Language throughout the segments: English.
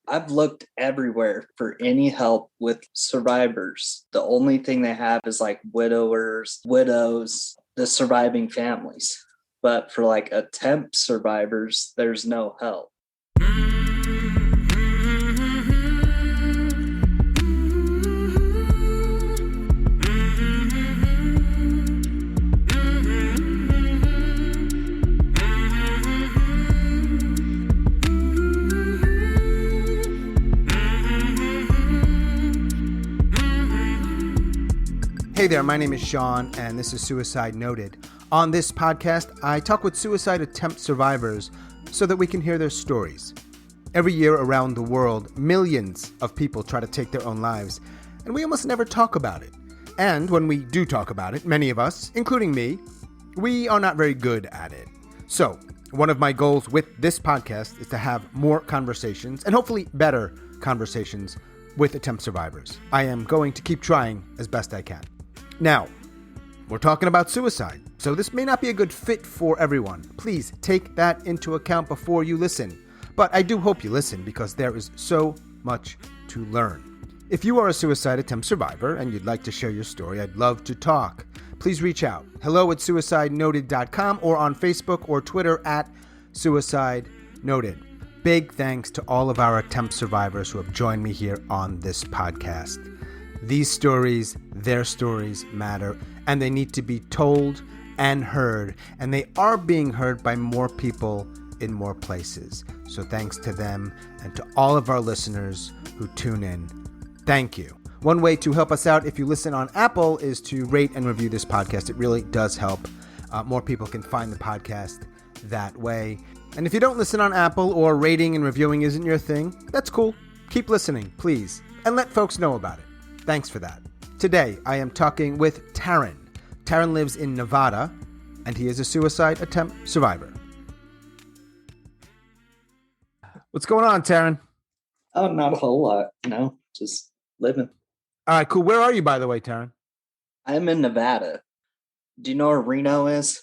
I've looked everywhere for any help with survivors. The only thing they have is like widowers, widows, the surviving families. But for like attempt survivors, there's no help. Hey there, my name is Sean, and this is Suicide Noted. On this podcast, I talk with suicide attempt survivors so that we can hear their stories. Every year around the world, millions of people try to take their own lives, and we almost never talk about it. And when we do talk about it, many of us, including me, we are not very good at it. So, one of my goals with this podcast is to have more conversations, and hopefully better conversations, with attempt survivors. I am going to keep trying as best I can. Now, we're talking about suicide, so this may not be a good fit for everyone. Please take that into account before you listen. But I do hope you listen because there is so much to learn. If you are a suicide attempt survivor and you'd like to share your story, I'd love to talk. Please reach out. hello@suicidenoted.com or on Facebook or Twitter @suicidenoted. Big thanks to all of our attempt survivors who have joined me here on this podcast. These stories, their stories matter, and they need to be told and heard, and they are being heard by more people in more places. So thanks to them and to all of our listeners who tune in. Thank you. One way to help us out if you listen on Apple is to rate and review this podcast. It really does help. More people can find the podcast that way. And if you don't listen on Apple or rating and reviewing isn't your thing, that's cool. Keep listening, please, and let folks know about it. Thanks for that. Today, I am talking with Tarren. Tarren lives in Nevada, and he is a suicide attempt survivor. What's going on, Tarren? Oh, not a whole lot, just living. All right, cool. Where are you, by the way, Tarren? I'm in Nevada. Do you know where Reno is?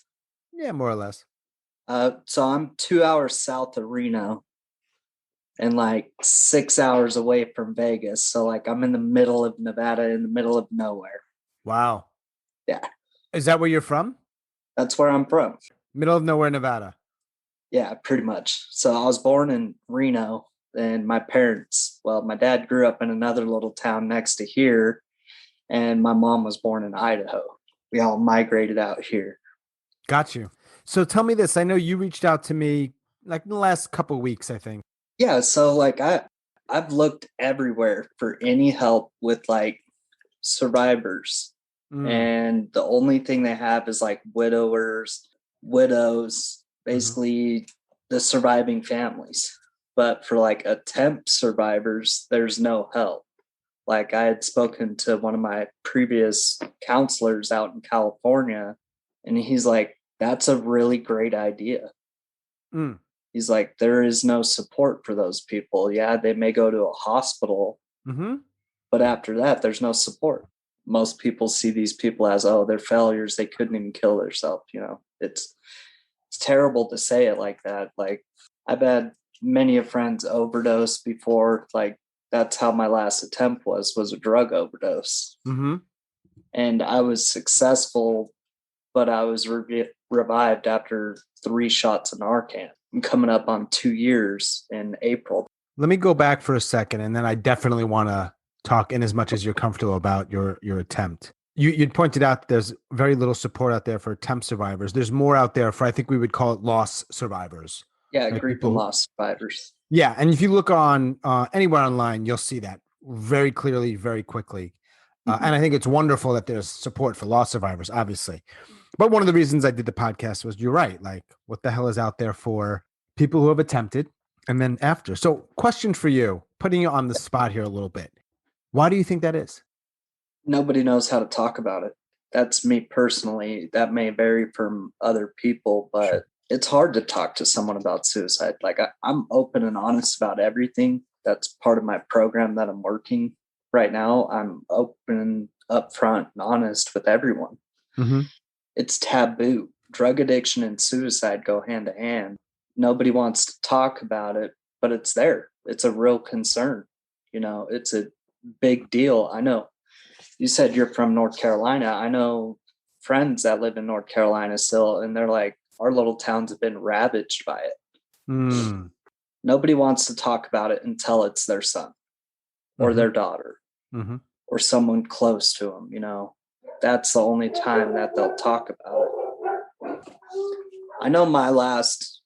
Yeah, more or less. So I'm 2 hours south of Reno and like 6 hours away from Vegas. So like I'm in the middle of Nevada, in the middle of nowhere. Wow. Yeah. Is that where you're from? That's where I'm from. Middle of nowhere, Nevada. Yeah, pretty much. So I was born in Reno, and my dad grew up in another little town next to here, and my mom was born in Idaho. We all migrated out here. Got you. So tell me this. I know you reached out to me like in the last couple of weeks, I think. Yeah, so like I've looked everywhere for any help with like survivors. And the only thing they have is like widows, basically the surviving families. But for like attempt survivors, there's no help. Like I had spoken to one of my previous counselors out in California, and he's like, that's a really great idea. He's like, there is no support for those people. Yeah, they may go to a hospital, but after that, there's no support. Most people see these people as, oh, they're failures. They couldn't even kill themselves. It's terrible to say it like that. Like I've had many of friends overdose before. Like that's how my last attempt was a drug overdose. And I was successful, but I was revived after 3 shots of Narcan. I'm coming up on 2 years in April. Let me go back for a second, and then I definitely want to talk in as much as you're comfortable about your attempt. You'd pointed out there's very little support out there for attempt survivors. There's more out there for, I think we would call it loss survivors. Yeah, like grief and loss survivors. Yeah, and if you look on anywhere online, you'll see that very clearly, very quickly. And I think it's wonderful that there's support for loss survivors, obviously. But one of the reasons I did the podcast was, you're right, like what the hell is out there for people who have attempted and then after. So question for you, putting you on the spot here a little bit. Why do you think that is? Nobody knows how to talk about it. That's me personally. That may vary from other people, but it's hard to talk to someone about suicide. Like I'm open and honest about everything. That's part of my program that I'm working right now. I'm open, upfront, and honest with everyone. It's taboo. Drug addiction and suicide go hand to hand. Nobody wants to talk about it, but it's there. it's a real concern. It's a big deal. I know you said you're from North Carolina. I know friends that live in North Carolina still, and they're like, our little towns have been ravaged by it. Mm. Nobody wants to talk about it until it's their son or their daughter or someone close to them. That's the only time that they'll talk about it. I know my last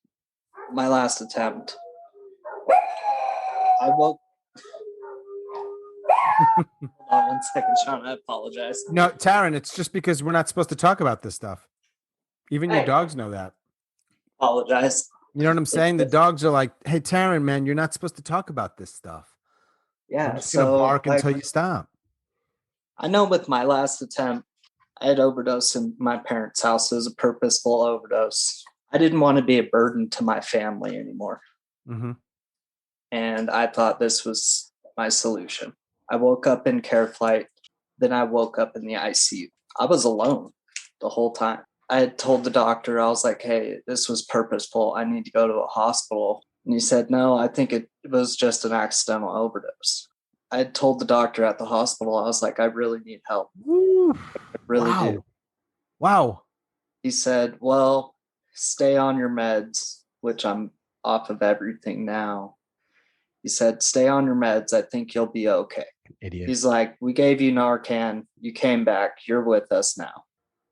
attempt, I woke. Hold on 1 second, Sean. I apologize. No, Tarren, it's just because we're not supposed to talk about this stuff. Even your dogs know that. Apologize. You know what I'm saying? The dogs are like, "Hey, Tarren, man, you're not supposed to talk about this stuff." Yeah, I'm just gonna bark until you stop. I know with my last attempt, I had overdosed in my parents' house. It was a purposeful overdose. I didn't want to be a burden to my family anymore. And I thought this was my solution. I woke up in care flight. Then I woke up in the ICU. I was alone the whole time. I had told the doctor, I was like, hey, this was purposeful. I need to go to a hospital. And he said, no, I think it was just an accidental overdose. I had told the doctor at the hospital, I was like, I really need help. I really do. Wow. He said, well, stay on your meds, which I'm off of everything now. He said, stay on your meds. I think you'll be okay. Idiot. He's like, we gave you Narcan. You came back. You're with us now.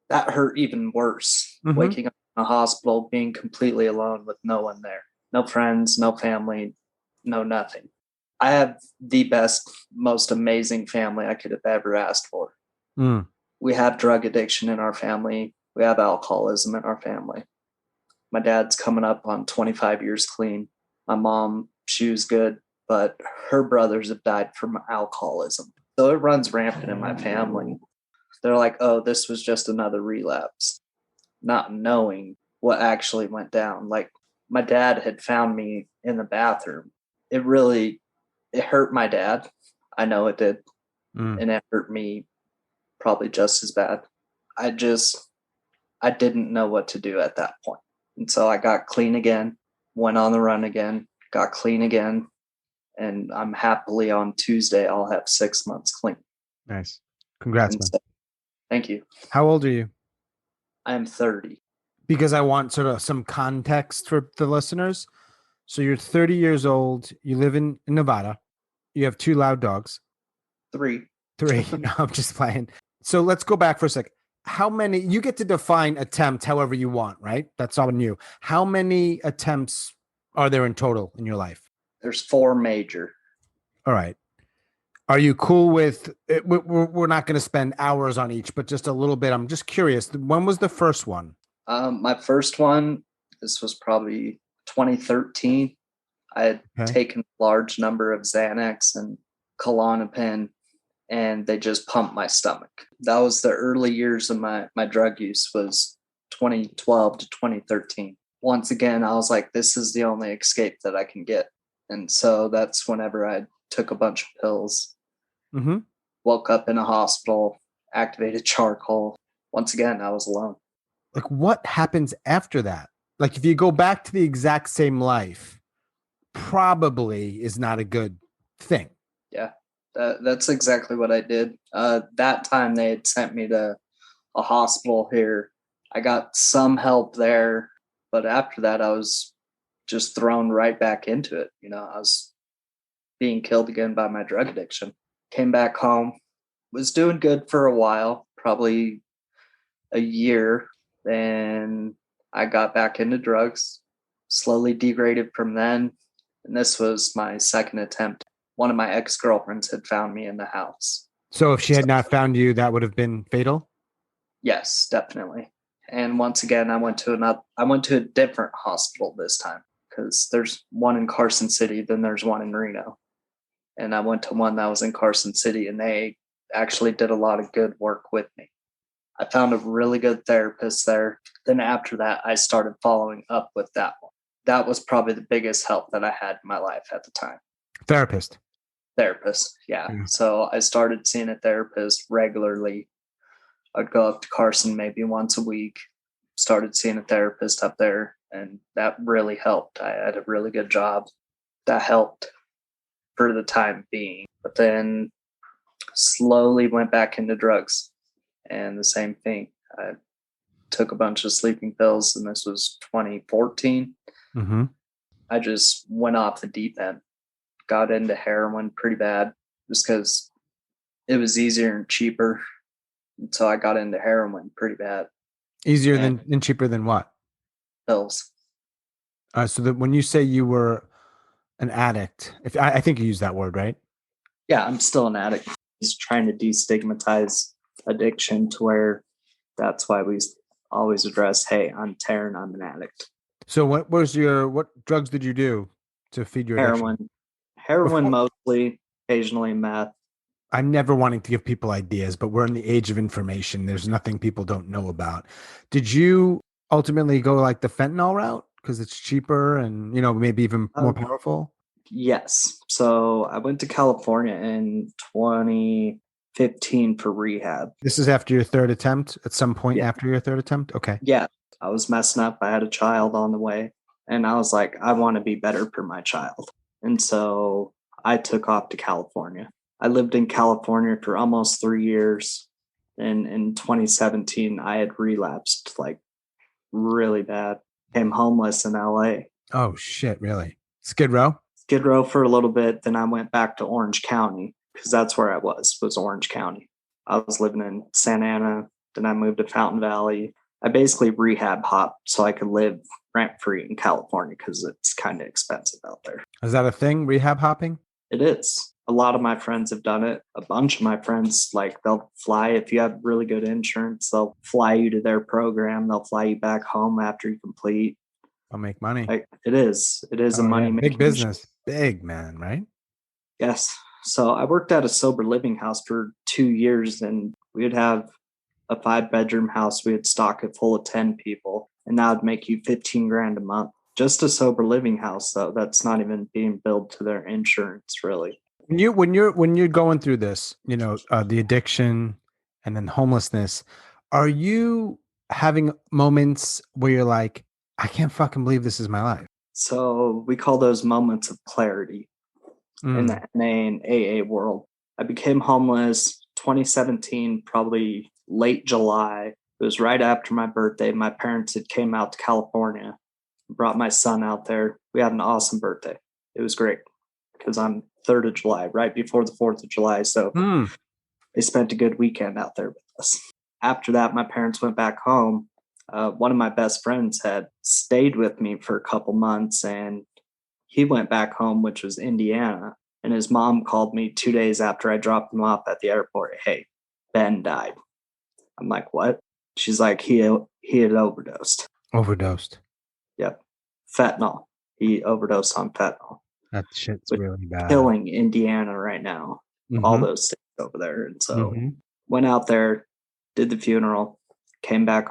That hurt even worse. Waking up in a hospital, being completely alone with no one there. No friends, no family, no nothing. I have the best, most amazing family I could have ever asked for. We have drug addiction in our family. We have alcoholism in our family. My dad's coming up on 25 years clean. My mom, she was good, but her brothers have died from alcoholism. So it runs rampant in my family. They're like, oh, this was just another relapse, not knowing what actually went down. Like my dad had found me in the bathroom. It hurt my dad. I know it did. And it hurt me probably just as bad. I didn't know what to do at that point. And so I got clean again, went on the run again, got clean again. And I'm happily on Tuesday, I'll have 6 months clean. Nice. Congrats, man. So, thank you. How old are you? I'm 30. Because I want sort of some context for the listeners. So you're 30 years old. You live in Nevada. You have 2 loud dogs. 3. No, I'm just playing. So let's go back for a sec. How many, you get to define attempt however you want, right? That's on you. How many attempts are there in total in your life? There's 4 major. All right. Are you cool with it? We're not going to spend hours on each, but just a little bit. I'm just curious. When was the first one? My first one, this was probably 2013. I had taken a large number of Xanax and Klonopin, and they just pumped my stomach. That was the early years of my drug use, was 2012 to 2013. Once again, I was like, this is the only escape that I can get. And so that's whenever I took a bunch of pills, woke up in a hospital, activated charcoal. Once again, I was alone. Like, what happens after that? Like, if you go back to the exact same life, probably is not a good thing. Yeah, that's exactly what I did. That time they had sent me to a hospital here. I got some help there, but after that, I was just thrown right back into it. I was being killed again by my drug addiction. Came back home, was doing good for a while, probably a year. Then I got back into drugs, slowly degraded from then. And this was my second attempt. One of my ex-girlfriends had found me in the house. So if she had not found you, that would have been fatal? Yes, definitely. And once again, I went to a different hospital this time, because there's one in Carson City, then there's one in Reno. And I went to one that was in Carson City, and they actually did a lot of good work with me. I found a really good therapist there. Then after that, I started following up with that one. That was probably the biggest help that I had in my life at the time. Therapist, yeah. So I started seeing a therapist regularly. I'd go up to Carson maybe once a week, started seeing a therapist up there, and that really helped. I had a really good job. That helped. for the time being. But then slowly went back into drugs. And the same thing. I took a bunch of sleeping pills, and this was 2014. Mm-hmm. I just went off the deep end, got into heroin pretty bad just because it was easier and cheaper. And so I got into heroin pretty bad. Easier And than and cheaper than what? pills. So that when you say you were an addict, if I think you use that word, right? Yeah, I'm still an addict. Just trying to destigmatize addiction to where that's why we always address, hey, I'm Tarren, I'm an addict. So what drugs did you do to feed your addiction? Heroin Before, mostly, occasionally meth. I'm never wanting to give people ideas, but we're in the age of information. There's nothing people don't know about. Did you ultimately go like the fentanyl route because it's cheaper and maybe even more Uh, powerful? yes. So I went to California in 2015 for rehab. This is after your third attempt. At some point Yeah. after your third attempt, okay. Yeah. I was messing up. I had a child on the way, and I was like, I want to be better for my child. And so I took off to California. I lived in California for almost 3 years. And in 2017, I had relapsed like really bad. Came homeless in LA. Oh shit, really? Skid Row? Skid Row for a little bit. Then I went back to Orange County because that's where I was Orange County. I was living in Santa Ana. Then I moved to Fountain Valley. I basically rehab hopped so I could live rent free in California because it's kind of expensive out there. Is that a thing? Rehab hopping? It is. A lot of my friends have done it. A bunch of my friends, like they'll fly, if you have really good insurance, they'll fly you to their program. They'll fly you back home after you complete. I'll make money. Like it is a Oh yeah, money big making business, big man, right? Yes. So I worked at a sober living house for 2 years, and we would have a 5-bedroom house. We would stock it full of 10 people, and that would make you 15 grand a month. Just a sober living house, though. That's not even being billed to their insurance, really. When you're going through this, the addiction and then homelessness, are you having moments where you're like, I can't fucking believe this is my life? So we call those moments of clarity in the Mm. NA and AA world. I became homeless 2017, probably late July. It was right after my birthday. My parents had came out to California, brought my son out there. We had an awesome birthday. It was great because I'm 3rd of July, right before the 4th of July. So Mm. they spent a good weekend out there with us. After that, my parents went back home. One of my best friends had stayed with me for a couple months, and he went back home, which was Indiana. And his mom called me 2 days after I dropped him off at the airport. Hey, Ben died. I'm like, what? She's like, he had overdosed. Overdosed. Yep. Fentanyl. He overdosed on fentanyl. That shit's Which really bad. killing Indiana right now. All Mm-hmm. those states over there. And so Mm-hmm. went out there, did the funeral, came back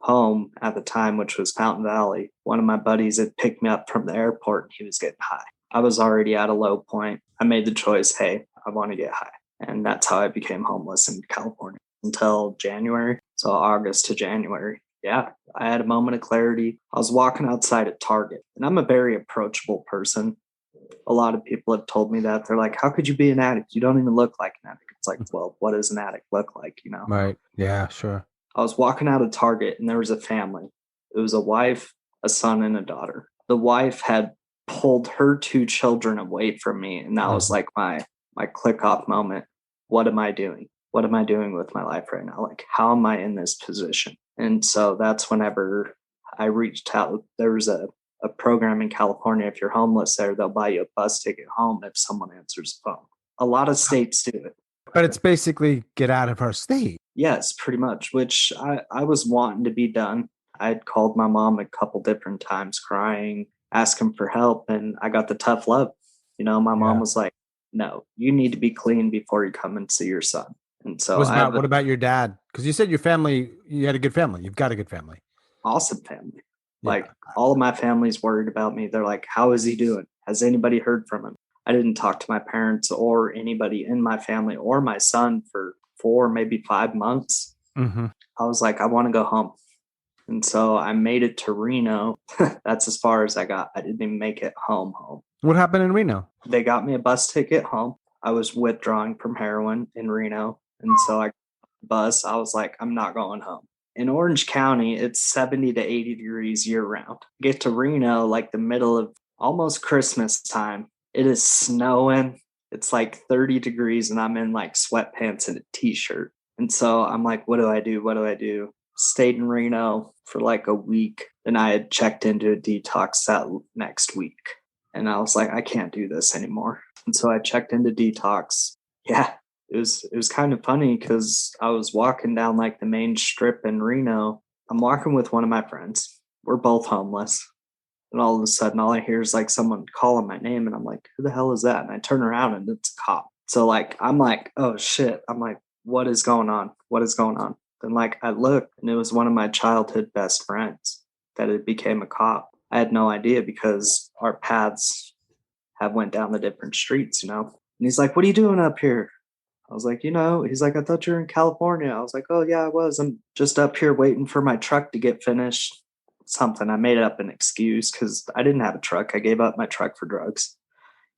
home at the time, which was Fountain Valley. One of my buddies had picked me up from the airport and he was getting high. I was already at a low point. I made the choice, hey, I want to get high. And that's how I became homeless in California until January. So August to January. Yeah, I had a moment of clarity. I was walking outside at Target, and I'm a very approachable person. A lot of people have told me that. They're like, how could you be an addict? You don't even look like an addict. It's like, well, what does an addict look like? Right. Yeah, sure. I was walking out of Target and there was a family. It was a wife, a son, and a daughter. The wife had pulled her 2 children away from me, and that was like my click off moment. What am I doing? What am I doing with my life right now? Like, how am I in this position? And so that's whenever I reached out. There was a program in California. If you're homeless there, they'll buy you a bus ticket home if someone answers the phone. A lot of states do it. But it's basically get out of our state. Yes, pretty much, which I was wanting to be done. I'd called my mom a couple different times crying, asking for help, and I got the tough love. My mom Yeah. was like, no, you need to be clean before you come and see your son. And so I have What an about your dad? Because you said your family, you had a good family. You've got a good family. awesome family. Yeah. Like all of my family's worried about me. They're like, how is he doing? Has anybody heard from him? I didn't talk to my parents or anybody in my family or my son for 4, maybe 5 months. Mm-hmm. I was like, I want to go home. And so I made it to Reno. That's as far as I got. I didn't even make it home. What happened in Reno? They got me a bus ticket home. I was withdrawing from heroin in Reno. And so I bus, I was like, I'm not going home. In Orange County, it's 70 to 80 degrees year round. Get to Reno, like the middle of almost Christmas time. It is snowing. It's like 30 degrees, and I'm in like sweatpants and a t-shirt. And so I'm like, what do I do? What do I do? Stayed in Reno for like a week. Then I had checked into a detox that next week. And I was like, I can't do this anymore. And so I checked into detox. Yeah, it was kind of funny because I was walking down like the main strip in Reno. I'm walking with one of my friends. We're both homeless. And all of a sudden, all I hear is like someone calling my name. And I'm like, who the hell is that? And I turn around and it's a cop. So like, I'm like, oh shit. I'm like, what is going on? What is going on? Then like I looked and it was one of my childhood best friends that had became a cop. I had no idea because our paths have went down the different streets, you know? And he's like, what are you doing up here? I was like, he's like, I thought you were in California. I was like, oh yeah, I was. I'm just up here waiting for my truck to get finished. Something. I made up an excuse because I didn't have a truck. I gave up my truck for drugs,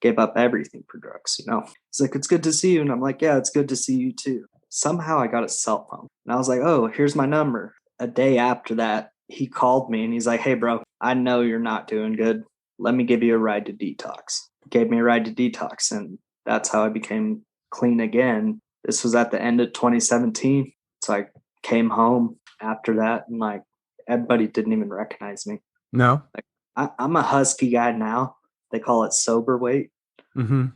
gave up everything for drugs, you know? He's like, it's good to see you. And I'm like, yeah, it's good to see you too. Somehow I got a cell phone and I was like, oh, here's my number. A day after that, he called me and he's like, hey, bro, I know you're not doing good. Let me give you a ride to detox. Gave me a ride to detox. And that's how I became clean again. This was at the end of 2017. So I came home after that and like everybody didn't even recognize me. No. Like I'm a husky guy now. They call it sober weight. Mm-hmm.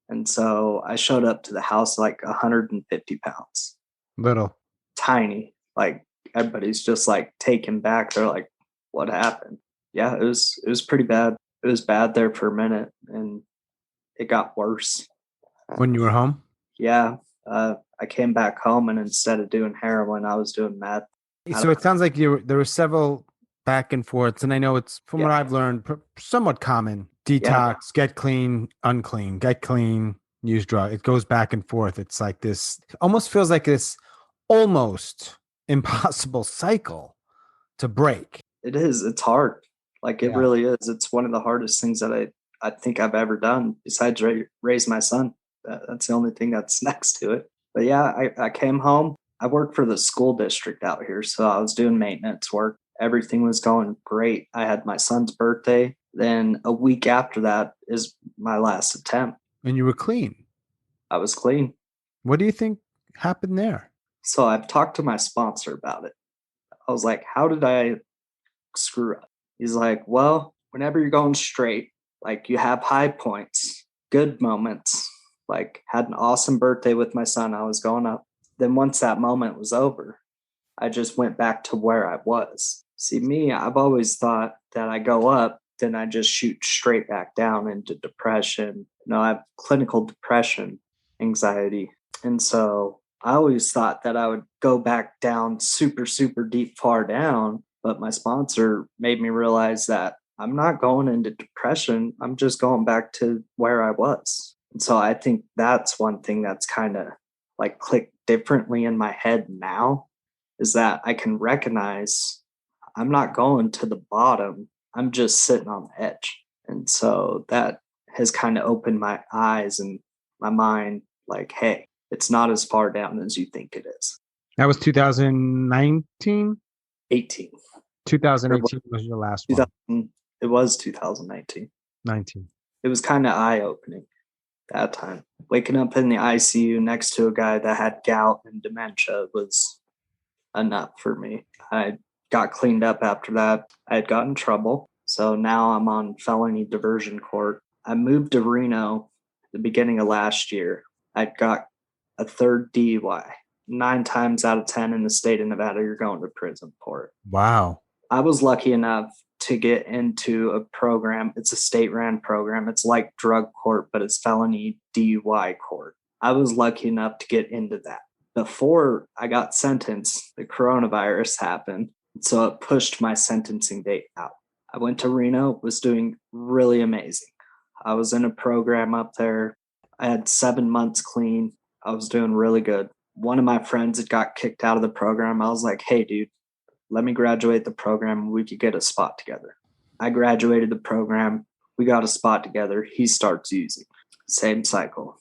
And so I showed up to the house like 150 pounds. Little. Tiny. Like everybody's just like taken back. They're like, what happened? Yeah, it was pretty bad. It was bad there for a minute and it got worse. When you were home? Yeah. I came back home and instead of doing heroin, I was doing meth. So it sounds like there were several back and forths, and I know it's from what I've learned, somewhat common. Detox, get clean, unclean, get clean, use drug. It goes back and forth. It's like this, almost feels like this almost impossible cycle to break. It is. It's hard. Like it really is. It's one of the hardest things that I think I've ever done besides raise my son. That's the only thing that's next to it. But yeah, I came home. I worked for the school district out here. So I was doing maintenance work. Everything was going great. I had my son's birthday. Then a week after that is my last attempt. And you were clean. I was clean. What do you think happened there? So I've talked to my sponsor about it. I was like, how did I screw up? He's like, well, whenever you're going straight, like you have high points, good moments, like had an awesome birthday with my son. I was going up. Then once that moment was over, I just went back to where I was. See, me, I've always thought that I go up, then I just shoot straight back down into depression. I have clinical depression, anxiety. And so I always thought that I would go back down super, super deep, far down. But my sponsor made me realize that I'm not going into depression. I'm just going back to where I was. And so I think that's one thing that's kind of like clicked differently in my head now is that I can recognize I'm not going to the bottom. I'm just sitting on the edge. And so that has kind of opened my eyes and my mind like, hey, it's not as far down as you think it is. That was 2019? 18. 2018 was your last one. It was 2019. 19. It was kind of eye-opening that time. Waking up in the ICU next to a guy that had gout and dementia was enough for me. I got cleaned up after that. I had gotten in trouble. So now I'm on felony diversion court. I moved to Reno at the beginning of last year. I got a third DUI. 9 times out of 10 in the state of Nevada, you're going to prison for it. Wow. I was lucky enough to get into a program. It's a state-ran program. It's like drug court, but it's felony DUI court. I was lucky enough to get into that. Before I got sentenced, the coronavirus happened, so it pushed my sentencing date out. I went to Reno, was doing really amazing. I was in a program up there. I had 7 months clean. I was doing really good. One of my friends had got kicked out of the program. I was like, hey, dude, let me graduate the program and we could get a spot together. I graduated the program. We got a spot together. He starts using. Same cycle.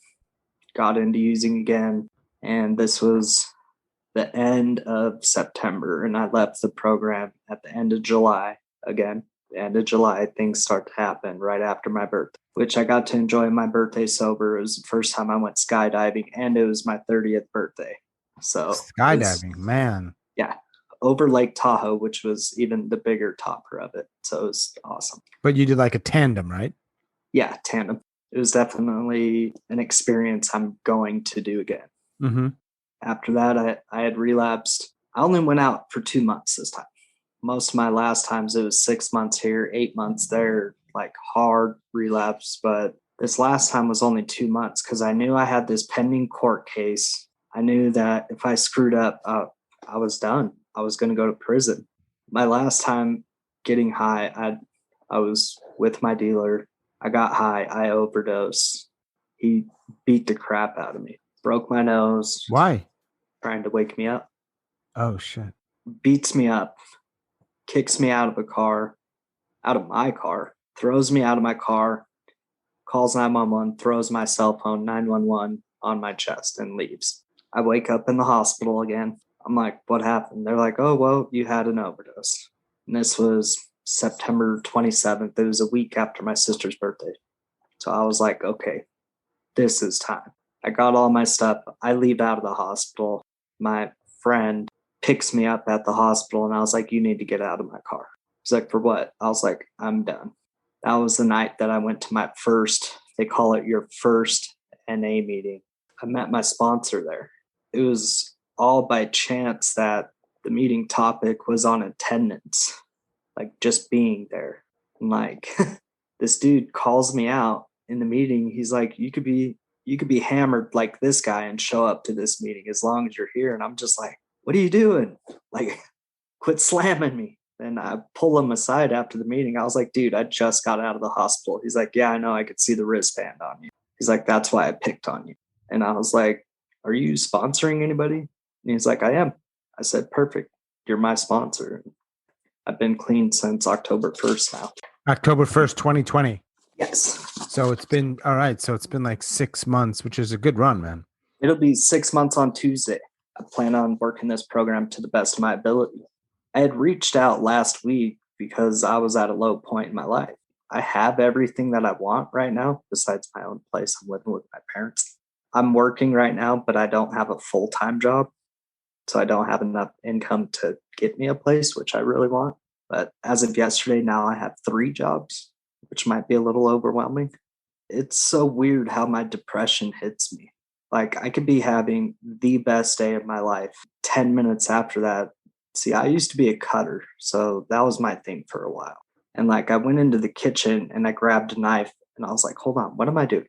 Got into using again. And this was the end of September. And I left the program at the end of July again. The end of July, things start to happen right after my birthday, which I got to enjoy my birthday sober. It was the first time I went skydiving, and it was my 30th birthday. So skydiving, man. Yeah, over Lake Tahoe, which was even the bigger topper of it. So it was awesome. But you did like a tandem, right? Yeah, tandem. It was definitely an experience I'm going to do again. Mm-hmm. After that, I had relapsed. I only went out for 2 months this time. Most of my last times, it was 6 months here, 8 months there, like hard relapse. But this last time was only 2 months because I knew I had this pending court case. I knew that if I screwed up, I was done. I was going to go to prison. My last time getting high, I was with my dealer. I got high. I overdosed. He beat the crap out of me. Broke my nose. Why? Trying to wake me up. Oh, shit. Beats me up. Kicks me out of my car, throws me out of my car, calls 911, throws my cell phone 911 on my chest and leaves. I wake up in the hospital again. I'm like, what happened? They're like, oh, well, you had an overdose. And this was September 27th. It was a week after my sister's birthday. So I was like, okay, this is time. I got all my stuff. I leave out of the hospital. My friend picks me up at the hospital, and I was like, you need to get out of my car. He's like, for what? I was like, I'm done. That was the night that I went to my first, they call it your first NA meeting. I met my sponsor there. It was all by chance that the meeting topic was on attendance, like just being there. And like this dude calls me out in the meeting. He's like, you could be hammered like this guy and show up to this meeting as long as you're here. And I'm just like, what are you doing? Like, quit slamming me. And I pull him aside after the meeting. I was like, dude, I just got out of the hospital. He's like, yeah, I know. I could see the wristband on you. He's like, that's why I picked on you. And I was like, are you sponsoring anybody? And he's like, I am. I said, perfect. You're my sponsor. I've been clean since October 1st now. October 1st, 2020. Yes. So it's been, all right. So it's been like 6 months, which is a good run, man. It'll be 6 months on Tuesday. I plan on working this program to the best of my ability. I had reached out last week because I was at a low point in my life. I have everything that I want right now, besides my own place. I'm living with my parents. I'm working right now, but I don't have a full-time job. So I don't have enough income to get me a place, which I really want. But as of yesterday, now I have 3 jobs, which might be a little overwhelming. It's so weird how my depression hits me. Like, I could be having the best day of my life. 10 minutes after that, see, I used to be a cutter, so that was my thing for a while. And like, I went into the kitchen and I grabbed a knife and I was like, hold on, what am I doing?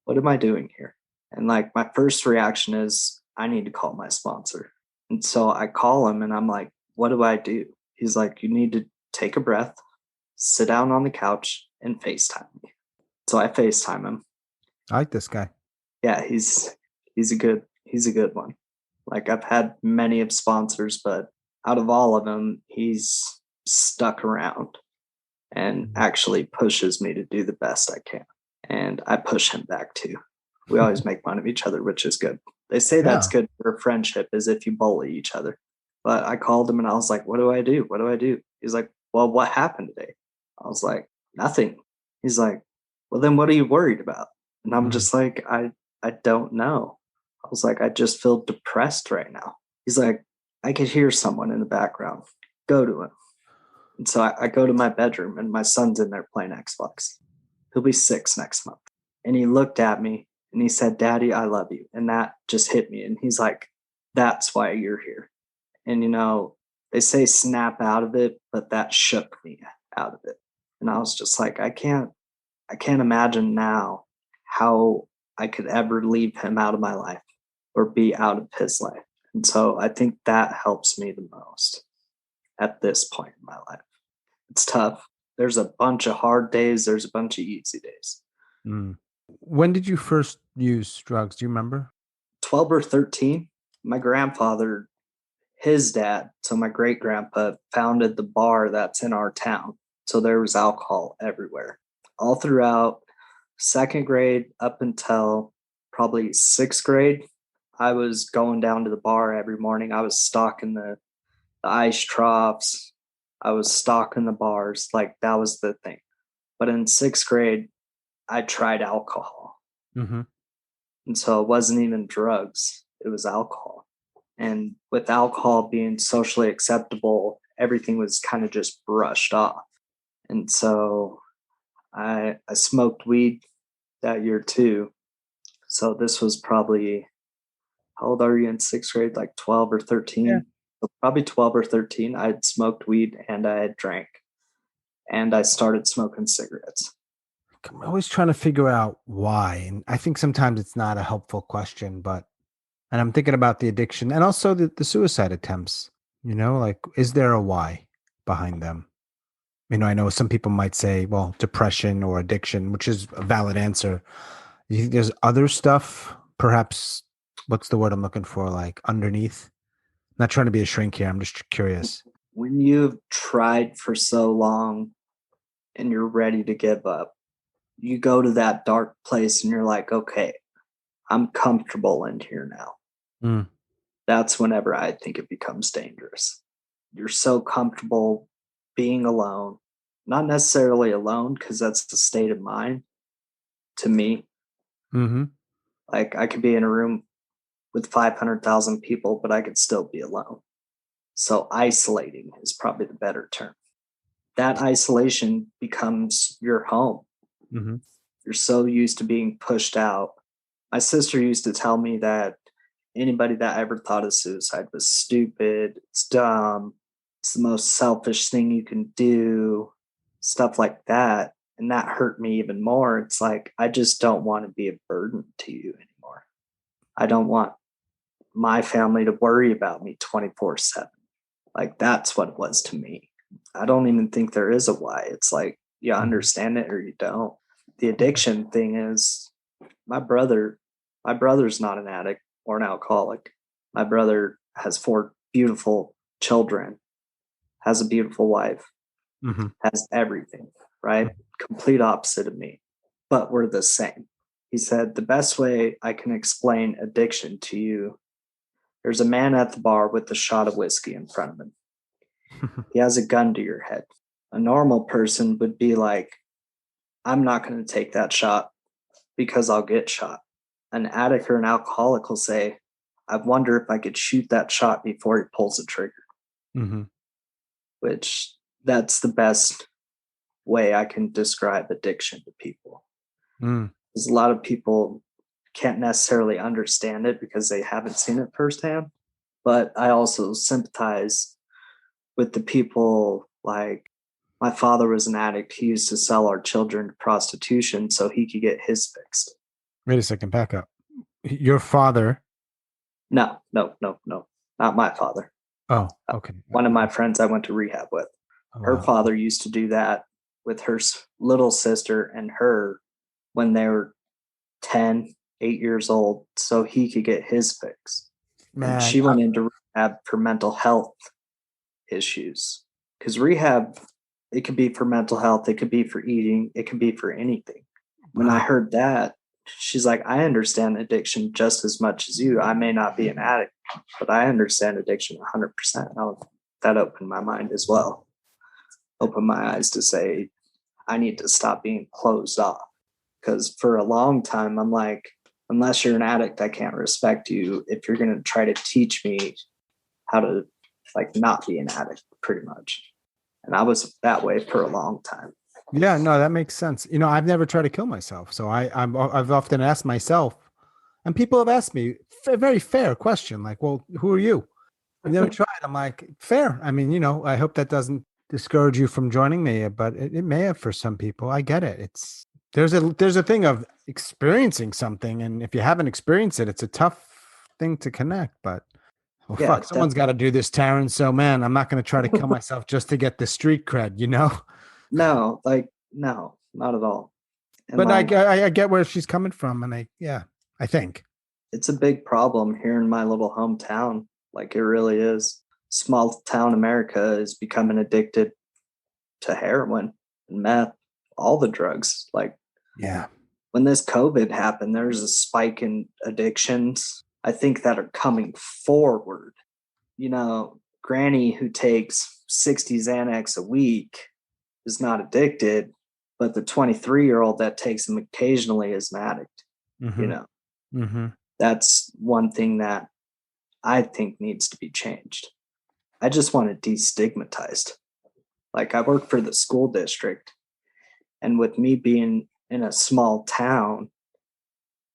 What am I doing here? And like, my first reaction is, I need to call my sponsor. And so I call him and I'm like, what do I do? He's like, you need to take a breath, sit down on the couch and FaceTime me. So I FaceTime him. I like this guy. Yeah, he's a good one. Like, I've had many of sponsors, but out of all of them, he's stuck around and actually pushes me to do the best I can. And I push him back too. We always make fun of each other, which is good. They say that's good for a friendship, is if you bully each other. But I called him and I was like, what do I do? What do I do? He's like, well, what happened today? I was like, nothing. He's like, well, then what are you worried about? And I'm just like, I don't know. I was like, I just feel depressed right now. He's like, I could hear someone in the background. Go to him. And so I go to my bedroom and my son's in there playing Xbox. He'll be 6 next month. And he looked at me and he said, Daddy, I love you. And that just hit me. And he's like, that's why you're here. And, you know, they say snap out of it, but that shook me out of it. And I was just like, I can't imagine now how I could ever leave him out of my life or be out of his life. And so I think that helps me the most at this point in my life. It's tough. There's a bunch of hard days. There's a bunch of easy days. When did you first use drugs? Do you remember? 12 or 13. My grandfather, his dad, so my great grandpa, founded the bar that's in our town. So there was alcohol everywhere. all throughout second grade up until probably sixth grade, I was going down to the bar every morning. I was stocking the ice troughs. I was stocking the bars. Like that was the thing. But in sixth grade, I tried alcohol. Mm-hmm. And so it wasn't even drugs, it was alcohol. And with alcohol being socially acceptable, everything was kind of just brushed off. And so I smoked weed that year too. So this was probably, how old are you in sixth grade? Like 12 or 13? Yeah. So probably 12 or 13. I had smoked weed and I had drank. And I started smoking cigarettes. I'm always trying to figure out why. And I think sometimes it's not a helpful question, but, and I'm thinking about the addiction and also the suicide attempts, like, is there a why behind them? I know some people might say, well, depression or addiction, which is a valid answer. You think there's other stuff, perhaps, what's the word I'm looking for, like underneath? Not trying to be a shrink here. I'm just curious. When you've tried for so long and you're ready to give up, you go to that dark place and you're like, okay, I'm comfortable in here now. Mm. That's whenever I think it becomes dangerous. You're so comfortable being alone, not necessarily alone, because that's the state of mind to me. Mm-hmm. Like I could be in a room with 500,000 people, but I could still be alone. So isolating is probably the better term. That isolation becomes your home. Mm-hmm. You're so used to being pushed out. My sister used to tell me that anybody that ever thought of suicide was stupid, it's dumb, it's the most selfish thing you can do, stuff like that. And that hurt me even more. It's like, I just don't want to be a burden to you anymore. I don't want my family to worry about me 24/7. Like, that's what it was to me. I don't even think there is a why. It's like, you understand it or you don't. The addiction thing is my brother's not an addict or an alcoholic. My brother has 4 beautiful children, has a beautiful wife, Mm-hmm. has everything, right? Complete opposite of me, but we're the same. He said, the best way I can explain addiction to you, there's a man at the bar with a shot of whiskey in front of him. He has a gun to your head. A normal person would be like, I'm not going to take that shot because I'll get shot. An addict or an alcoholic will say, I wonder if I could shoot that shot before he pulls the trigger. Mm-hmm. Which that's the best way I can describe addiction to people. Mm. Because a lot of people can't necessarily understand it because they haven't seen it firsthand. But I also sympathize with the people. Like, my father was an addict. He used to sell our children to prostitution so he could get his fixed. Wait a second, back up. Your father. No, no, no, no, not my father. Oh, okay. One of my friends I went to rehab with. Oh, Her wow. father used to do that with her little sister and her when they were 10, 8 years old, so he could get his fix. And Man, she went into rehab for mental health issues. Because rehab, it could be for mental health, it could be for eating, it could be for anything. When I heard that, she's like, I understand addiction just as much as you. I may not be an addict, but I understand addiction 100%. That opened my mind as well. Opened my eyes to say, I need to stop being closed off. Because for a long time, I'm like, unless you're an addict, I can't respect you if you're going to try to teach me how to like not be an addict, pretty much. And I was that way for a long time. Yeah, no, that makes sense. I've never tried to kill myself, so I've often asked myself, and people have asked me a very fair question, like, "Well, who are you? I've never tried." I'm like, "Fair. I mean, I hope that doesn't discourage you from joining me, but it may have for some people. I get it. There's a thing of experiencing something, and if you haven't experienced it, it's a tough thing to connect. But well, Yeah, fuck, someone's got to do this, Tarren. So, man, I'm not going to try to kill myself just to get the street cred. no, not at all. And But like, I get where she's coming from, and I think. it's a big problem here in my little hometown. Like, it really is. Small town America is becoming addicted to heroin and meth all the drugs. Like, Yeah. when this COVID happened, there's a spike in addictions, I think, that are coming forward. Granny who takes 60 Xanax a week is not addicted, but the 23-year-old that takes them occasionally is an addict. Mm-hmm. Mm-hmm. That's one thing that I think needs to be changed. I just want it destigmatized. Like, I work for the school district, and with me being in a small town,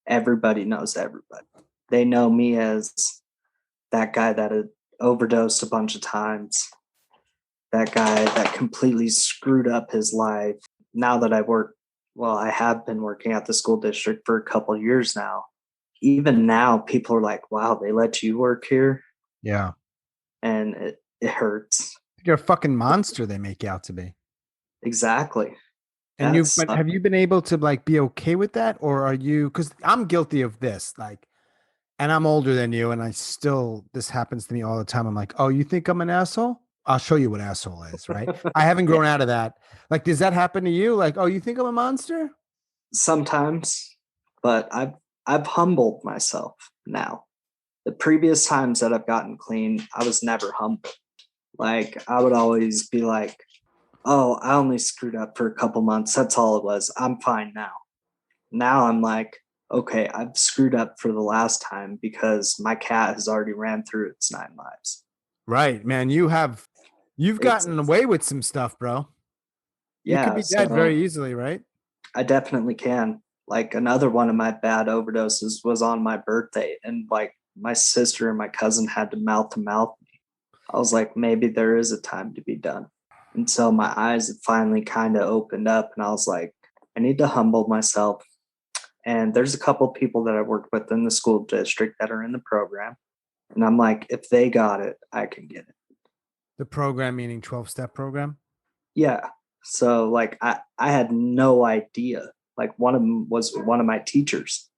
everybody knows everybody. They know me as that guy that had overdosed a bunch of times, that guy that completely screwed up his life. Now that I have been working at the school district for a couple of years now. Even now, people are like, wow, they let you work here. Yeah. And it hurts. You're a fucking monster they make you out to be. Exactly. And have you been able to like be okay with that? Or are you, because I'm guilty of this, like, and I'm older than you, and this happens to me all the time. I'm like, oh, you think I'm an asshole? I'll show you what asshole is, right? I haven't grown out of that. Like, does that happen to you? Like, oh, you think I'm a monster? Sometimes, but I've humbled myself now. The previous times that I've gotten clean, I was never humble. Like, I would always be like, oh, I only screwed up for a couple months. That's all it was. I'm fine now. Now I'm like, okay, I've screwed up for the last time because my cat has already ran through its 9 lives. Right, man. You've gotten away with some stuff, bro. You could Yeah, be dead so very easily, right? I definitely can. Like, another one of my bad overdoses was on my birthday, and like my sister and my cousin had to mouth to mouth me. I was like, maybe there is a time to be done. And so my eyes had finally kind of opened up, and I was like, I need to humble myself. And there's a couple of people that I worked with in the school district that are in the program. And I'm like, if they got it, I can get it. The program meaning 12-step program? Yeah. So like I had no idea. Like, one of them was one of my teachers.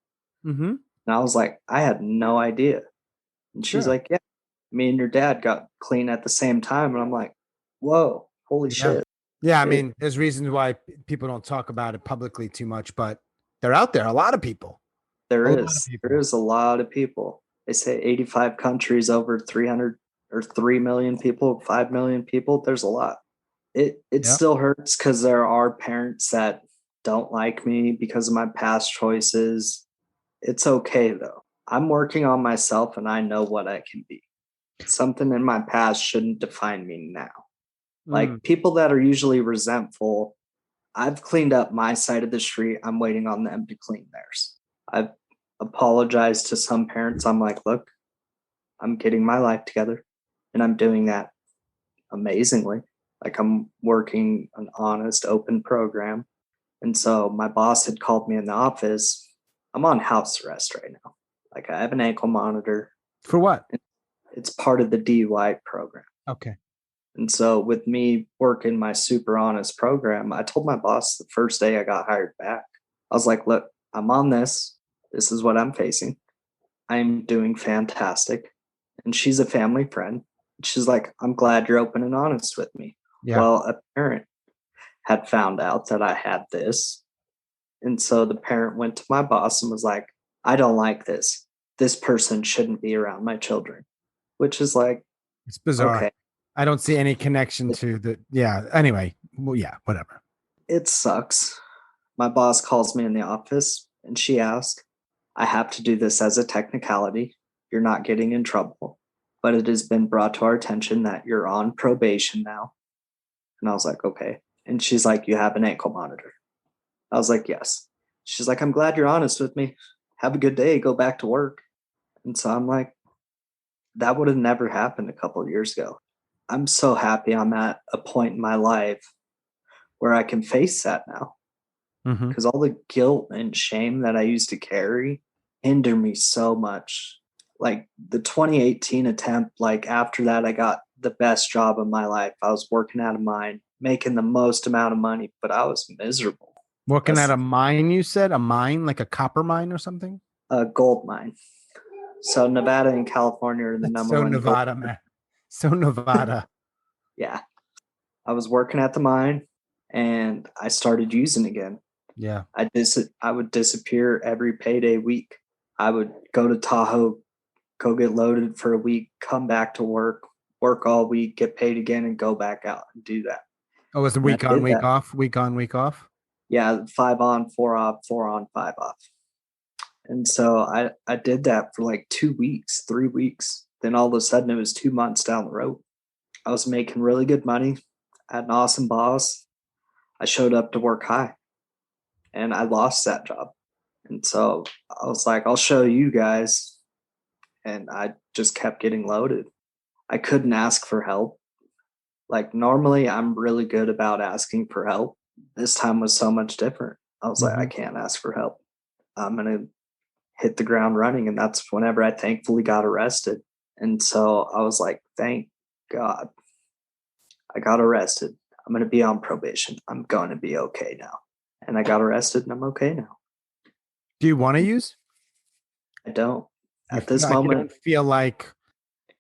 Mm-hmm. And I was like, I had no idea. And she's like, yeah, me and your dad got clean at the same time. And I'm like, whoa, holy shit. Yeah, I mean, there's reasons why people don't talk about it publicly too much, but they're out there. A lot of people. There is a lot of people. They say 85 countries, over 300 or 3 million people, 5 million people. There's a lot. It still hurts because there are parents that don't like me because of my past choices. It's okay though. I'm working on myself and I know what I can be. Something in my past shouldn't define me now. Like, people that are usually resentful, I've cleaned up my side of the street. I'm waiting on them to clean theirs. I've apologized to some parents. I'm like, look, I'm getting my life together and I'm doing that amazingly. Like, I'm working an honest, open program. And so my boss had called me in the office. I'm on house arrest right now. Like, I have an ankle monitor. For what? It's part of the DUI program. Okay. And so with me working my super honest program, I told my boss the first day I got hired back, I was like, look, I'm on this. This is what I'm facing. I'm doing fantastic. And she's a family friend. She's like, I'm glad you're open and honest with me. Yeah. Well, a parent had found out that I had this. And so the parent went to my boss and was like, I don't like this. This person shouldn't be around my children, which is like, it's bizarre. Okay. I don't see any connection to the, yeah. Anyway, well, yeah, whatever. It sucks. My boss calls me in the office and she asked, I have to do this as a technicality. You're not getting in trouble, but it has been brought to our attention that you're on probation now. And I was like, okay. And she's like, you have an ankle monitor. I was like, yes. She's like, I'm glad you're honest with me. Have a good day. Go back to work. And so I'm like, that would have never happened a couple of years ago. I'm so happy I'm at a point in my life where I can face that now. Because all the guilt and shame that I used to carry hinder me so much. Like, the 2018 attempt, like, after that, I got the best job of my life. I was working at a mine, making the most amount of money, but I was miserable. Working at a mine, you said? A mine, like a copper mine or something? A gold mine. So Nevada and California are the number one. So Nevada, man. So Nevada. Yeah. I was working at the mine and I started using again. Yeah. I would disappear every payday week. I would go to Tahoe, go get loaded for a week, come back to work all week, get paid again, and go back out and do that. Oh, was the And I week on, did week that. off, week on, week off? Yeah, 5 on, 4 off, 4 on, 5 off. And so I did that for like 2 weeks, 3 weeks. Then all of a sudden it was 2 months down the road. I was making really good money. I had an awesome boss. I showed up to work high and I lost that job. And so I was like, I'll show you guys. And I just kept getting loaded. I couldn't ask for help. Like normally I'm really good about asking for help. This time was so much different. I was like, I Hmm. can't ask for help. I'm going to hit the ground running. And that's whenever I thankfully got arrested. And so I was like, thank God I got arrested. I'm going to be on probation. I'm going to be okay now. And I got arrested and I'm okay now. Do you want to use? I don't. You At feel this like you moment, don't feel like,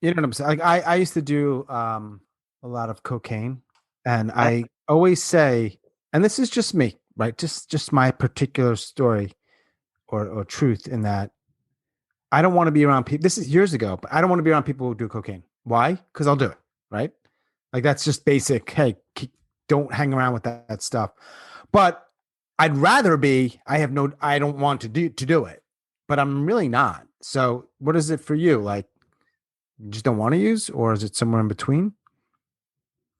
you know what I'm saying? Like I used to do a lot of cocaine, and I I always say, and this is just me, right? Just my particular story or truth in that I don't want to be around people. This is years ago, but I don't want to be around people who do cocaine. Why? Because I'll do it, right? Like that's just basic. Hey, don't hang around with that stuff. But I'd rather be. I have no. I don't want to do it, but I'm really not. So, what is it for you? Like, you just don't want to use, or is it somewhere in between?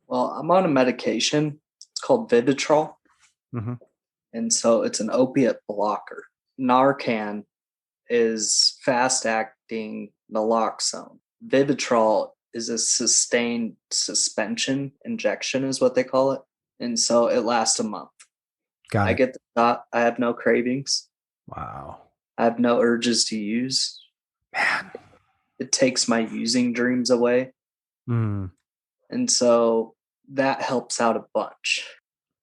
well, I'm on a medication. It's called Vivitrol, Hmm. and so it's an opiate blocker. Narcan is fast acting naloxone. Vivitrol is a sustained suspension injection, is what they call it. And so it lasts a month. Got I it. get the shot. I have no cravings. Wow, I have no urges to use. man. It takes my using dreams away. Mm. And so that helps out a bunch.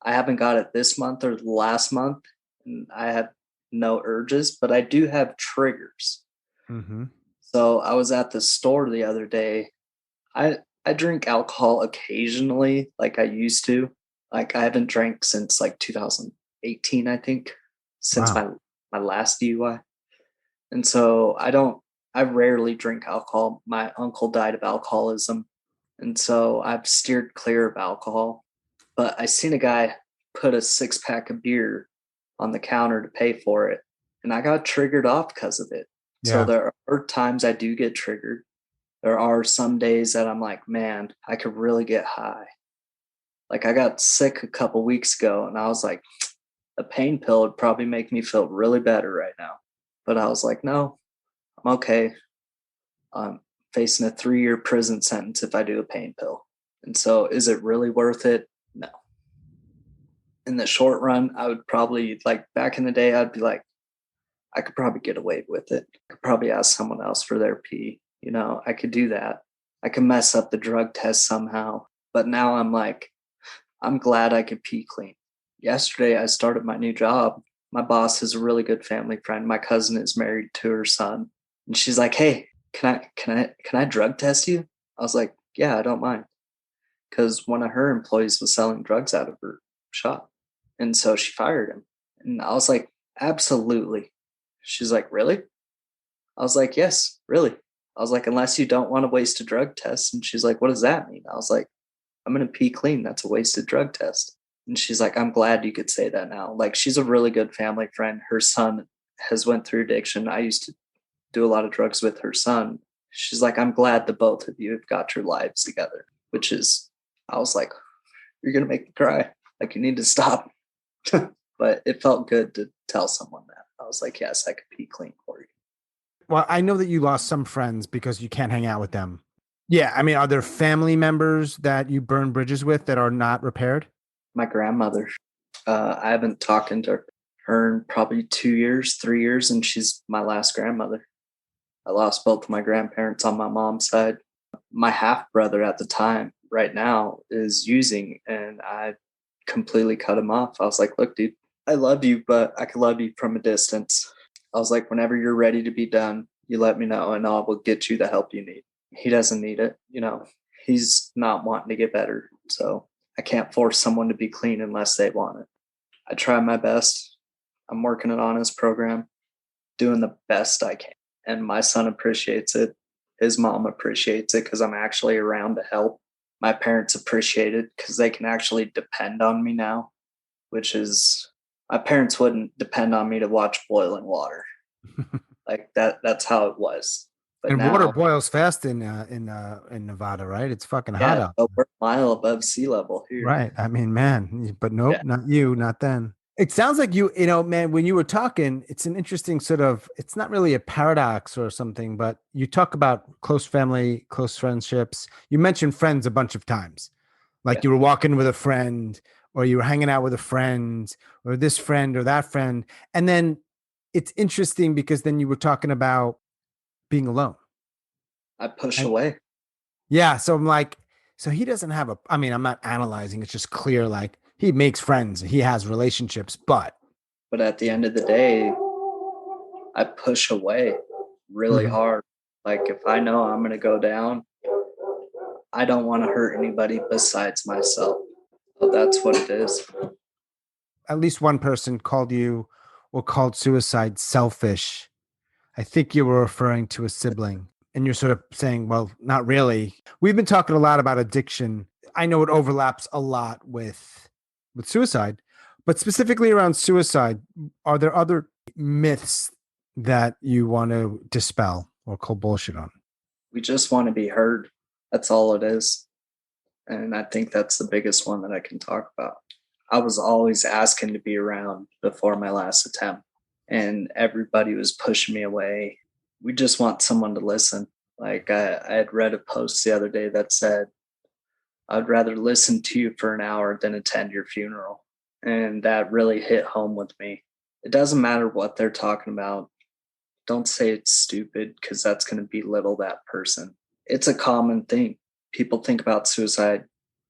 I haven't got it this month or last month, and I have no urges, but I do have triggers. Hmm. So I was at the store the other day. I drink alcohol occasionally, like I used to. Like I haven't drank since like 2018, I think, since Wow. my last DUI. And so I rarely drink alcohol. My uncle died of alcoholism. And so I've steered clear of alcohol. But I seen a guy put a 6 pack of beer on the counter to pay for it. And I got triggered off because of it. So Yeah. there are times I do get triggered. There are some days that I'm like, man, I could really get high. Like I got sick a couple weeks ago and I was like, a pain pill would probably make me feel really better right now. But I was like, no, I'm okay. I'm facing a 3-year prison sentence if I do a pain pill. And so is it really worth it? No. In the short run, I would probably like back in the day, I'd be like, I could probably get away with it. I could probably ask someone else for their pee. I could do that. I could mess up the drug test somehow. But now I'm like, I'm glad I could pee clean. Yesterday, I started my new job. My boss is a really good family friend. My cousin is married to her son. And she's like, hey, can I drug test you? I was like, yeah, I don't mind. Because one of her employees was selling drugs out of her shop. And so she fired him. And I was like, absolutely. She's like, really? I was like, yes, really. I was like, unless you don't want to waste a drug test. And she's like, what does that mean? I was like, I'm going to pee clean. That's a wasted drug test. And she's like, I'm glad you could say that now. Like, she's a really good family friend. Her son has went through addiction. I used to do a lot of drugs with her son. She's like, I'm glad the both of you have got your lives together, which is, I was like, you're going to make me cry. Like, you need to stop. But it felt good to tell someone that. I was like, yes, I could pee clean for you. Well, I know that you lost some friends because you can't hang out with them. Yeah, I mean, are there family members that you burn bridges with that are not repaired? My grandmother, I haven't talked to her in probably 2 years, 3 years, and she's my last grandmother. I lost both of my grandparents on my mom's side. My half brother at the time, right now, is using, and I completely cut him off. I was like, look, dude, I love you, but I can love you from a distance. I was like, whenever you're ready to be done, you let me know and I will get you the help you need. He doesn't need it. He's not wanting to get better. So I can't force someone to be clean unless they want it. I try my best. I'm working an honest program, doing the best I can. And my son appreciates it. His mom appreciates it because I'm actually around to help. My parents appreciate it because they can actually depend on me now, which is my parents wouldn't depend on me to watch boiling water. Like that's how it was. But And water now, boils fast in Nevada, right? It's fucking hot yeah, out. but we're a mile above sea level here. Right. I mean, man, but nope, Yeah. not you, not then. It sounds like you know, man, when you were talking, it's an interesting sort of, it's not really a paradox or something, but you talk about close family, close friendships. You mentioned friends a bunch of times. Like Yeah. you were walking with a friend, or you were hanging out with a friend, or this friend or that friend. And then it's interesting because then you were talking about being alone. I push And away. yeah, so I'm like, so he doesn't have a, I mean, I'm not analyzing, it's just clear like he makes friends, he has relationships, but But at the end of the day, I push away really Mhm. hard. Like if I know I'm going to go down, I don't want to hurt anybody besides myself. So that's what it is. At least one person called you or called suicide selfish. I think you were referring to a sibling. And you're sort of saying, well, not really. We've been talking a lot about addiction. I know it overlaps a lot with suicide, but specifically around suicide, are there other myths that you want to dispel or call bullshit on? We just want to be heard. That's all it is. And I think that's the biggest one that I can talk about. I was always asking to be around before my last attempt, and everybody was pushing me away. We just want someone to listen. Like I had read a post the other day that said, I'd rather listen to you for an hour than attend your funeral. And that really hit home with me. It doesn't matter what they're talking about. Don't say it's stupid because that's going to belittle that person. It's a common thing. People think about suicide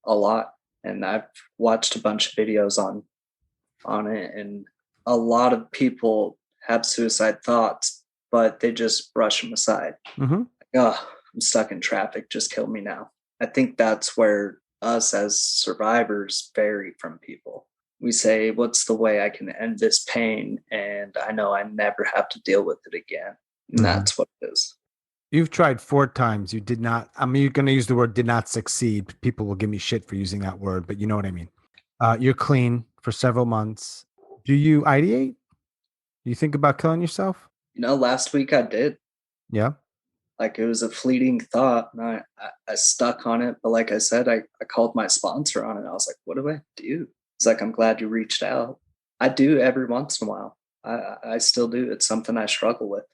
a lot. And I've watched a bunch of videos on it. And a lot of people have suicide thoughts, but they just brush them aside. Mm-hmm. Oh, I'm stuck in traffic. Just kill me now. I think that's where us as survivors vary from people. We say, what's the way I can end this pain? And I know I never have to deal with it again. And Mm-hmm. that's what it is. You've tried 4 times. You did not. I mean, you're going to use the word did not succeed. People will give me shit for using that word, but you know what I mean. You're clean for several months. Do you ideate? Do you think about killing yourself? Last week I did. Yeah. Like it was a fleeting thought. And I stuck on it. But like I said, I called my sponsor on it. I was like, what do I do? It's like, I'm glad you reached out. I do every once in a while. I still do. It's something I struggle with.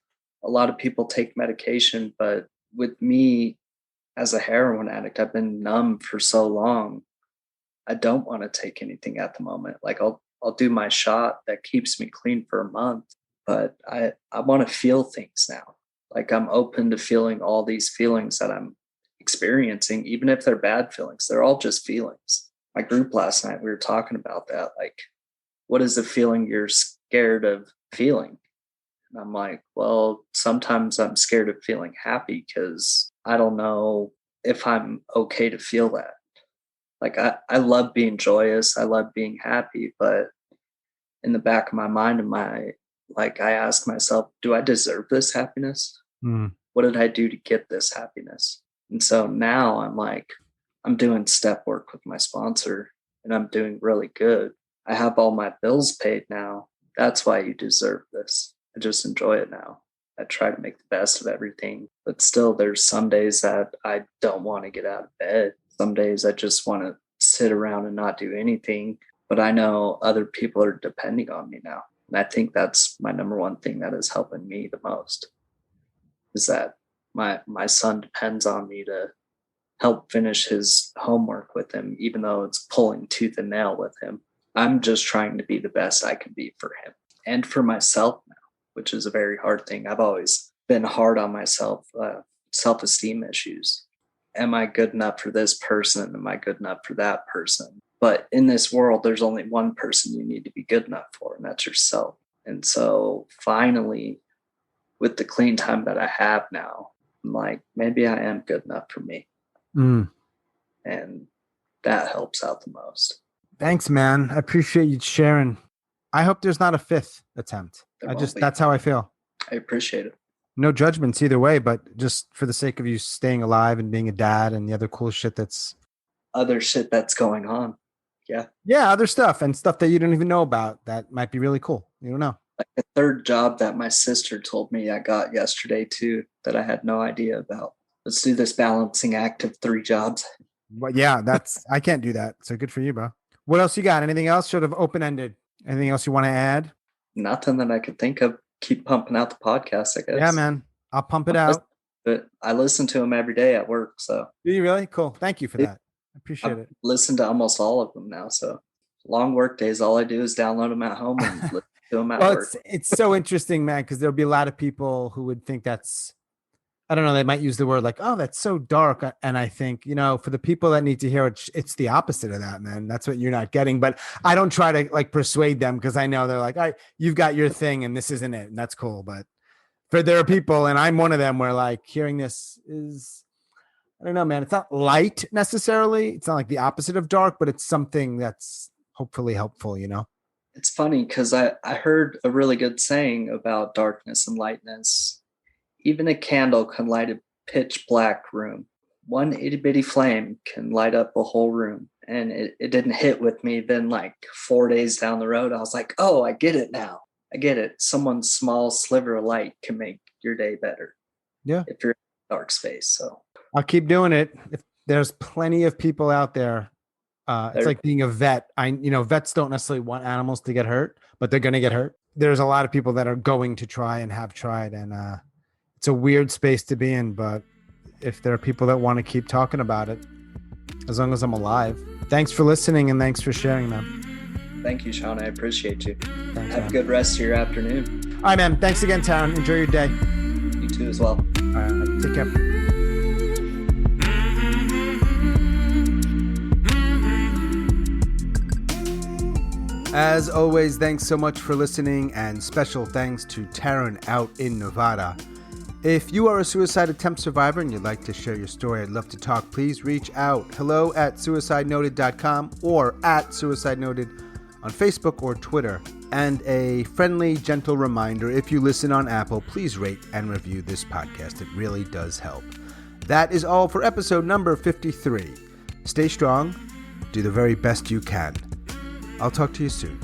A lot of people take medication, but with me as a heroin addict, I've been numb for so long. I don't want to take anything at the moment. Like I'll do my shot that keeps me clean for a month, but I want to feel things now. Like I'm open to feeling all these feelings that I'm experiencing, even if they're bad feelings. They're all just feelings. My group last night, we were talking about that. Like, what is the feeling you're scared of feeling? And I'm like, well, sometimes I'm scared of feeling happy because I don't know if I'm okay to feel that. Like I love being joyous. I love being happy, but in the back of my mind and I ask myself, do I deserve this happiness? Mm. What did I do to get this happiness? And so now I'm like, I'm doing step work with my sponsor and I'm doing really good. I have all my bills paid now. That's why you deserve this. I just enjoy it now. I try to make the best of everything, but still there's some days that I don't want to get out of bed. Some days I just want to sit around and not do anything, but I know other people are depending on me now. And I think that's my number one thing that is helping me the most is that my son depends on me to help finish his homework with him, even though it's pulling tooth and nail with him. I'm just trying to be the best I can be for him and for myself now, which is a very hard thing. I've always been hard on myself, self-esteem issues. Am I good enough for this person? Am I good enough for that person? But in this world, there's only one person you need to be good enough for, and that's yourself. And so finally, with the clean time that I have now, I'm like, maybe I am good enough for me. Mm. And That helps out the most. Thanks, man. I appreciate you sharing. I hope there's not a fifth attempt. That's how I feel. I appreciate it. No judgments either way, but just for the sake of you staying alive and being a dad and the other cool shit that's going on. Yeah. Yeah, other stuff and stuff that you don't even know about that might be really cool. You don't know. Like the third job that my sister told me I got yesterday too, that I had no idea about. Let's do this balancing act of 3 jobs. But yeah, I can't do that. So good for you, bro. What else you got? Anything else sort of open-ended? Anything else you want to add? Nothing that I could think of. Keep pumping out the podcast, I guess. Yeah, man. I'll pump it out. But I listen to them every day at work. So do you really? Cool. Thank you for that. I appreciate it. Listen to almost all of them now. So long work days, all I do is download them at home and listen to them at work. It's so interesting, man, because there'll be a lot of people who would think that's, I don't know, they might use the word like, oh, that's so dark. And I think, for the people that need to hear it, it's the opposite of that, man. That's what you're not getting. But I don't try to like persuade them because I know they're like, all right, you've got your thing and this isn't it. And that's cool. But there are people, and I'm one of them, where like hearing this is, I don't know, man, it's not light necessarily. It's not like the opposite of dark, but it's something that's hopefully helpful, It's funny because I heard a really good saying about darkness and lightness. Even a candle can light a pitch black room. One itty bitty flame can light up a whole room. And it didn't hit with me. Then like 4 days down the road, I was like, oh, I get it now. I get it. Someone's small sliver of light can make your day better. Yeah. If you're in a dark space. So I'll keep doing it. If there's plenty of people out there. It's like being a vet. Vets don't necessarily want animals to get hurt, but they're going to get hurt. There's a lot of people that are going to try and have tried. And it's a weird space to be in. But if there are people that want to keep talking about it, as long as I'm alive. Thanks for listening and thanks for sharing, man. Thank you, Sean. I appreciate you. Thanks, have a good rest of your afternoon. All right, man. Thanks again, Tarren. Enjoy your day. You too as well. All right. Take care. As always, thanks so much for listening, and special thanks to Tarren out in Nevada. If you are a suicide attempt survivor and you'd like to share your story, I'd love to talk. Please reach out. hello@suicidenoted.com or @suicidenoted on Facebook or Twitter. And a friendly, gentle reminder, if you listen on Apple, please rate and review this podcast. It really does help. That is all for episode number 53. Stay strong. Do the very best you can. I'll talk to you soon.